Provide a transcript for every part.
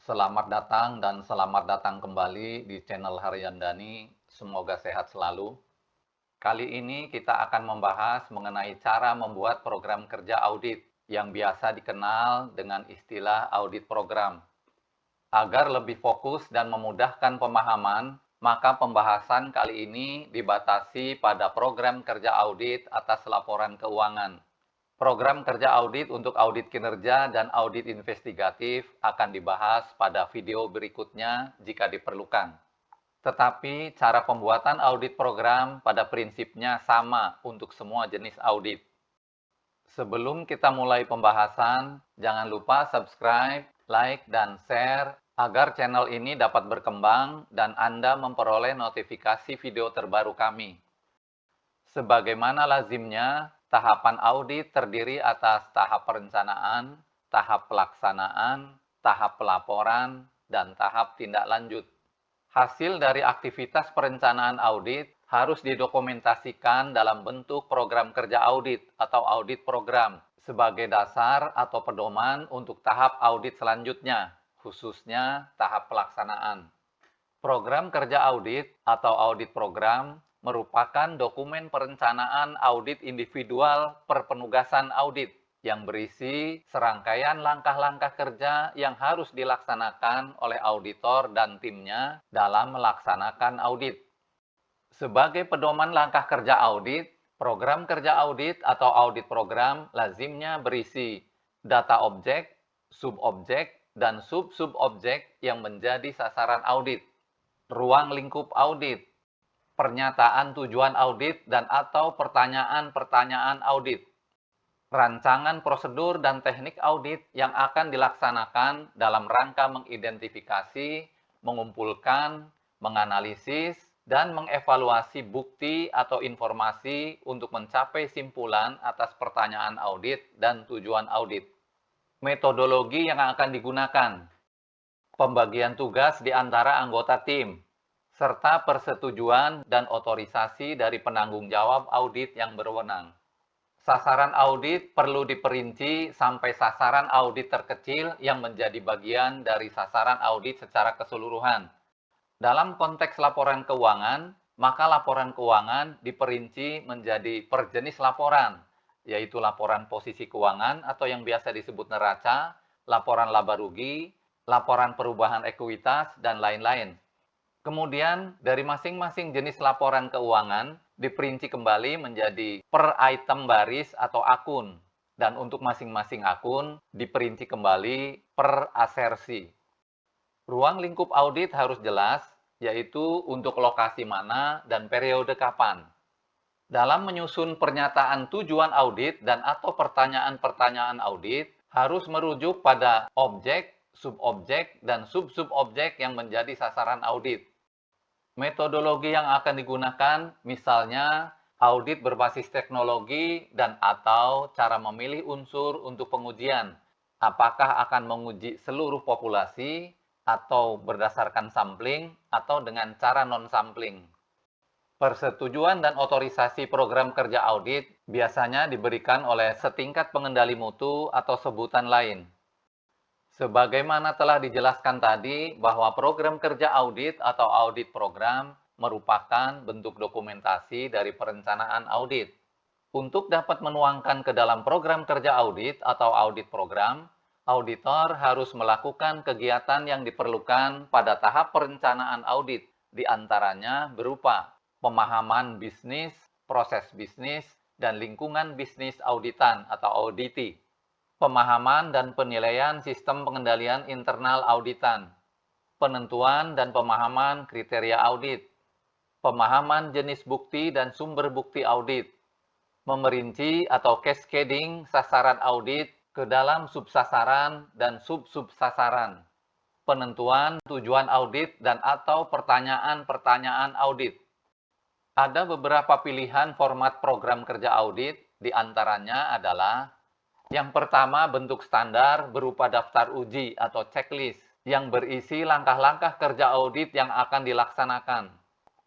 Selamat datang dan selamat datang kembali di channel Harian Dani. Semoga sehat selalu. Kali ini kita akan membahas mengenai cara membuat program kerja audit yang biasa dikenal dengan istilah audit program. Agar lebih fokus dan memudahkan pemahaman, maka pembahasan kali ini dibatasi pada program kerja audit atas laporan keuangan. Program kerja audit untuk audit kinerja dan audit investigatif akan dibahas pada video berikutnya jika diperlukan. Tetapi cara pembuatan audit program pada prinsipnya sama untuk semua jenis audit. Sebelum kita mulai pembahasan, jangan lupa subscribe, like, dan share agar channel ini dapat berkembang dan Anda memperoleh notifikasi video terbaru kami. Sebagaimana lazimnya, tahapan audit terdiri atas tahap perencanaan, tahap pelaksanaan, tahap pelaporan, dan tahap tindak lanjut. Hasil dari aktivitas perencanaan audit harus didokumentasikan dalam bentuk program kerja audit atau audit program sebagai dasar atau pedoman untuk tahap audit selanjutnya, khususnya tahap pelaksanaan. Program kerja audit atau audit program merupakan dokumen perencanaan audit individual per penugasan audit yang berisi serangkaian langkah-langkah kerja yang harus dilaksanakan oleh auditor dan timnya dalam melaksanakan audit. Sebagai pedoman langkah kerja audit, program kerja audit atau audit program lazimnya berisi data objek, subobjek, dan sub-subobjek yang menjadi sasaran audit, ruang lingkup audit, pernyataan tujuan audit dan atau pertanyaan-pertanyaan audit, rancangan prosedur dan teknik audit yang akan dilaksanakan dalam rangka mengidentifikasi, mengumpulkan, menganalisis, dan mengevaluasi bukti atau informasi untuk mencapai simpulan atas pertanyaan audit dan tujuan audit. Metodologi yang akan digunakan, pembagian tugas di antara anggota tim, serta persetujuan dan otorisasi dari penanggung jawab audit yang berwenang. Sasaran audit perlu diperinci sampai sasaran audit terkecil yang menjadi bagian dari sasaran audit secara keseluruhan. Dalam konteks laporan keuangan, maka laporan keuangan diperinci menjadi per jenis laporan, yaitu laporan posisi keuangan atau yang biasa disebut neraca, laporan laba rugi, laporan perubahan ekuitas, dan lain-lain. Kemudian, dari masing-masing jenis laporan keuangan diperinci kembali menjadi per item baris atau akun. Dan untuk masing-masing akun diperinci kembali per asersi. Ruang lingkup audit harus jelas, yaitu untuk lokasi mana dan periode kapan. Dalam menyusun pernyataan tujuan audit dan atau pertanyaan-pertanyaan audit, harus merujuk pada objek, subobjek, dan sub-subobjek yang menjadi sasaran audit. Metodologi yang akan digunakan misalnya audit berbasis teknologi dan atau cara memilih unsur untuk pengujian. Apakah akan menguji seluruh populasi atau berdasarkan sampling atau dengan cara non-sampling. Persetujuan dan otorisasi program kerja audit biasanya diberikan oleh setingkat pengendali mutu atau sebutan lain. Sebagaimana telah dijelaskan tadi bahwa program kerja audit atau audit program merupakan bentuk dokumentasi dari perencanaan audit. Untuk dapat menuangkan ke dalam program kerja audit atau audit program, auditor harus melakukan kegiatan yang diperlukan pada tahap perencanaan audit, di antaranya berupa pemahaman bisnis, proses bisnis, dan lingkungan bisnis auditan atau auditi. Pemahaman dan penilaian sistem pengendalian internal auditan, penentuan dan pemahaman kriteria audit, pemahaman jenis bukti dan sumber bukti audit, memerinci atau cascading sasaran audit ke dalam subsasaran dan sub-subsasaran, penentuan tujuan audit dan atau pertanyaan-pertanyaan audit. Ada beberapa pilihan format program kerja audit, di antaranya adalah yang pertama, bentuk standar berupa daftar uji atau checklist yang berisi langkah-langkah kerja audit yang akan dilaksanakan.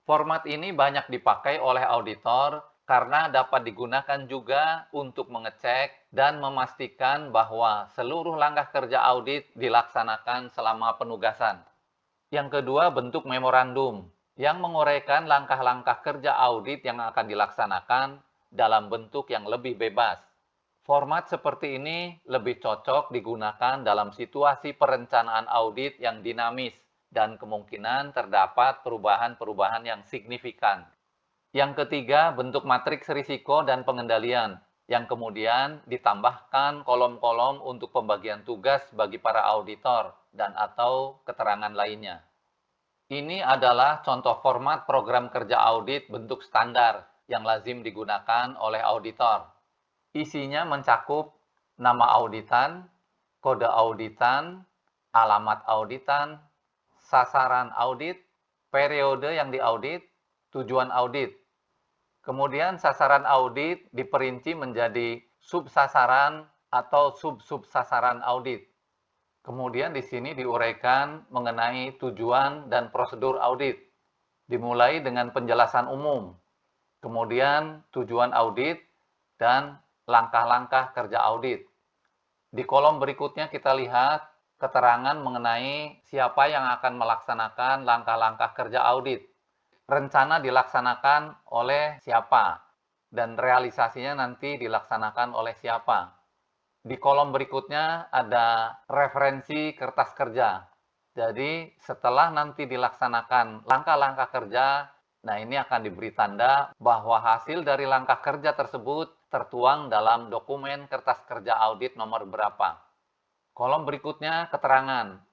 Format ini banyak dipakai oleh auditor karena dapat digunakan juga untuk mengecek dan memastikan bahwa seluruh langkah kerja audit dilaksanakan selama penugasan. Yang kedua, bentuk memorandum yang menguraikan langkah-langkah kerja audit yang akan dilaksanakan dalam bentuk yang lebih bebas. Format seperti ini lebih cocok digunakan dalam situasi perencanaan audit yang dinamis dan kemungkinan terdapat perubahan-perubahan yang signifikan. Yang ketiga, bentuk matriks risiko dan pengendalian, yang kemudian ditambahkan kolom-kolom untuk pembagian tugas bagi para auditor dan atau keterangan lainnya. Ini adalah contoh format program kerja audit bentuk standar yang lazim digunakan oleh auditor. Isinya mencakup nama auditan, kode auditan, alamat auditan, sasaran audit, periode yang diaudit, tujuan audit. Kemudian sasaran audit diperinci menjadi subsasaran atau sub-subsasaran audit. Kemudian di sini diuraikan mengenai tujuan dan prosedur audit. Dimulai dengan penjelasan umum, kemudian tujuan audit, dan langkah-langkah kerja audit. Di kolom berikutnya kita lihat keterangan mengenai siapa yang akan melaksanakan langkah-langkah kerja audit. Rencana dilaksanakan oleh siapa, dan realisasinya nanti dilaksanakan oleh siapa. Di kolom berikutnya ada referensi kertas kerja. Jadi setelah nanti dilaksanakan langkah-langkah kerja, nah ini akan diberi tanda bahwa hasil dari langkah kerja tersebut tertuang dalam dokumen kertas kerja audit nomor berapa. Kolom berikutnya keterangan.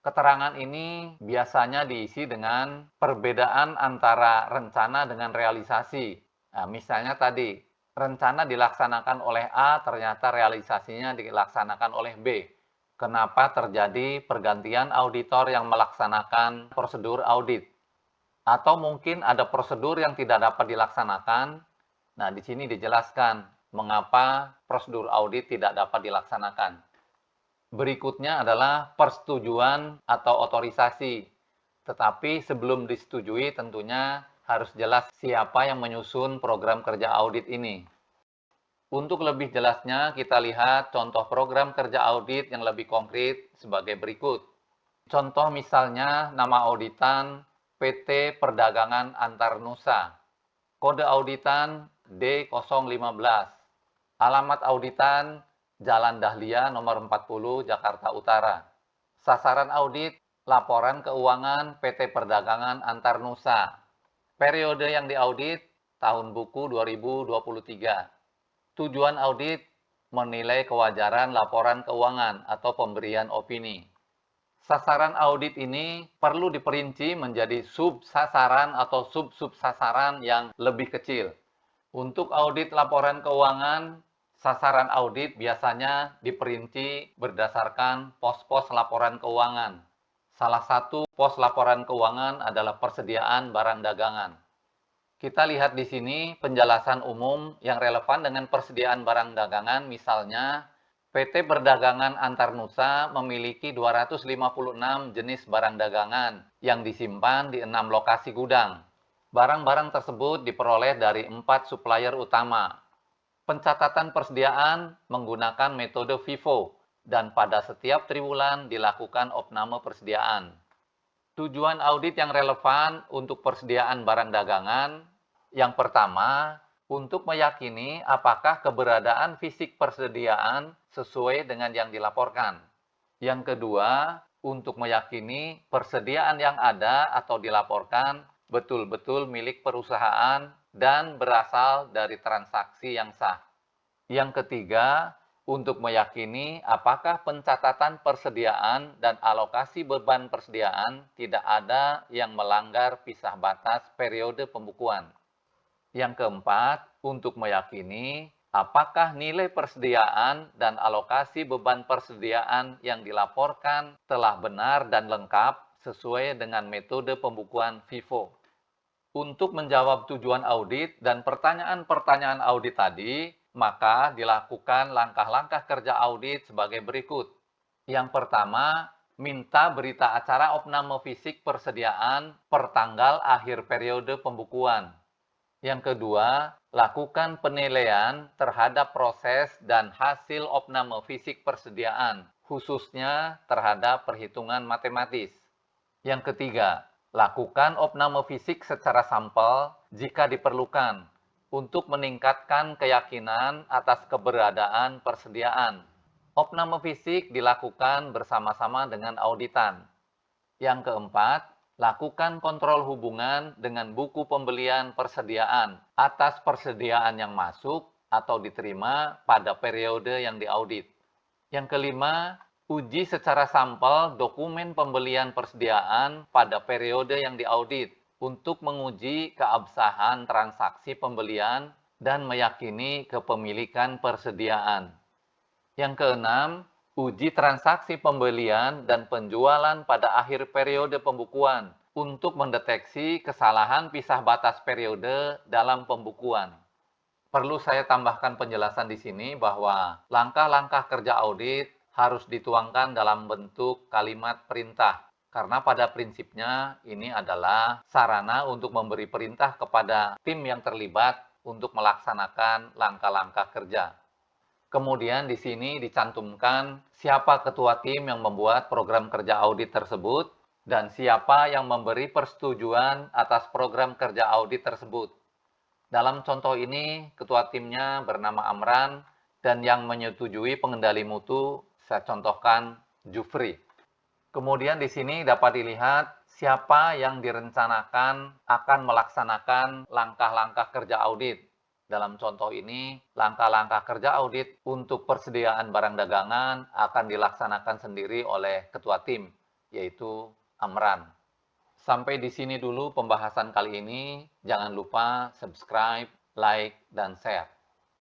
Keterangan ini biasanya diisi dengan perbedaan antara rencana dengan realisasi. Nah, misalnya tadi, rencana dilaksanakan oleh A, ternyata realisasinya dilaksanakan oleh B. Kenapa terjadi pergantian auditor yang melaksanakan prosedur audit? Atau mungkin ada prosedur yang tidak dapat dilaksanakan. Nah, di sini dijelaskan mengapa prosedur audit tidak dapat dilaksanakan. Berikutnya adalah persetujuan atau otorisasi. Tetapi sebelum disetujui tentunya harus jelas siapa yang menyusun program kerja audit ini. Untuk lebih jelasnya kita lihat contoh program kerja audit yang lebih konkret sebagai berikut. Contoh misalnya nama auditan PT Perdagangan Antar Nusa. Kode auditan D015. Alamat auditan Jalan Dahlia nomor 40 Jakarta Utara. Sasaran audit laporan keuangan PT Perdagangan Antar Nusa. Periode yang diaudit tahun buku 2023. Tujuan audit menilai kewajaran laporan keuangan atau pemberian opini. Sasaran audit ini perlu diperinci menjadi sub-sasaran atau sub-subsasaran yang lebih kecil. Untuk audit laporan keuangan, sasaran audit biasanya diperinci berdasarkan pos-pos laporan keuangan. Salah satu pos laporan keuangan adalah persediaan barang dagangan. Kita lihat di sini penjelasan umum yang relevan dengan persediaan barang dagangan, misalnya PT Perdagangan Antar Nusa memiliki 256 jenis barang dagangan yang disimpan di 6 lokasi gudang. Barang-barang tersebut diperoleh dari 4 supplier utama. Pencatatan persediaan menggunakan metode FIFO dan pada setiap triwulan dilakukan opname persediaan. Tujuan audit yang relevan untuk persediaan barang dagangan, yang pertama, untuk meyakini apakah keberadaan fisik persediaan sesuai dengan yang dilaporkan. Yang kedua, untuk meyakini persediaan yang ada atau dilaporkan betul-betul milik perusahaan dan berasal dari transaksi yang sah. Yang ketiga, untuk meyakini apakah pencatatan persediaan dan alokasi beban persediaan tidak ada yang melanggar pisah batas periode pembukuan. Yang keempat, untuk meyakini apakah nilai persediaan dan alokasi beban persediaan yang dilaporkan telah benar dan lengkap sesuai dengan metode pembukuan FIFO. Untuk menjawab tujuan audit dan pertanyaan-pertanyaan audit tadi, maka dilakukan langkah-langkah kerja audit sebagai berikut. Yang pertama, minta berita acara opname fisik persediaan per tanggal akhir periode pembukuan. Yang kedua, lakukan penilaian terhadap proses dan hasil opname fisik persediaan, khususnya terhadap perhitungan matematis. Yang ketiga, lakukan opname fisik secara sampel jika diperlukan untuk meningkatkan keyakinan atas keberadaan persediaan. Opname fisik dilakukan bersama-sama dengan auditan. Yang keempat, lakukan kontrol hubungan dengan buku pembelian persediaan atas persediaan yang masuk atau diterima pada periode yang diaudit. Yang kelima, uji secara sampel dokumen pembelian persediaan pada periode yang diaudit untuk menguji keabsahan transaksi pembelian dan meyakini kepemilikan persediaan. Yang keenam, uji transaksi pembelian dan penjualan pada akhir periode pembukuan untuk mendeteksi kesalahan pisah batas periode dalam pembukuan. Perlu saya tambahkan penjelasan di sini bahwa langkah-langkah kerja audit harus dituangkan dalam bentuk kalimat perintah. Karena pada prinsipnya ini adalah sarana untuk memberi perintah kepada tim yang terlibat untuk melaksanakan langkah-langkah kerja. Kemudian di sini dicantumkan siapa ketua tim yang membuat program kerja audit tersebut dan siapa yang memberi persetujuan atas program kerja audit tersebut. Dalam contoh ini, ketua timnya bernama Amran dan yang menyetujui pengendali mutu saya contohkan Jufri. Kemudian di sini dapat dilihat siapa yang direncanakan akan melaksanakan langkah-langkah kerja audit. Dalam contoh ini, langkah-langkah kerja audit untuk persediaan barang dagangan akan dilaksanakan sendiri oleh ketua tim, yaitu Amran. Sampai di sini dulu pembahasan kali ini. Jangan lupa subscribe, like, dan share.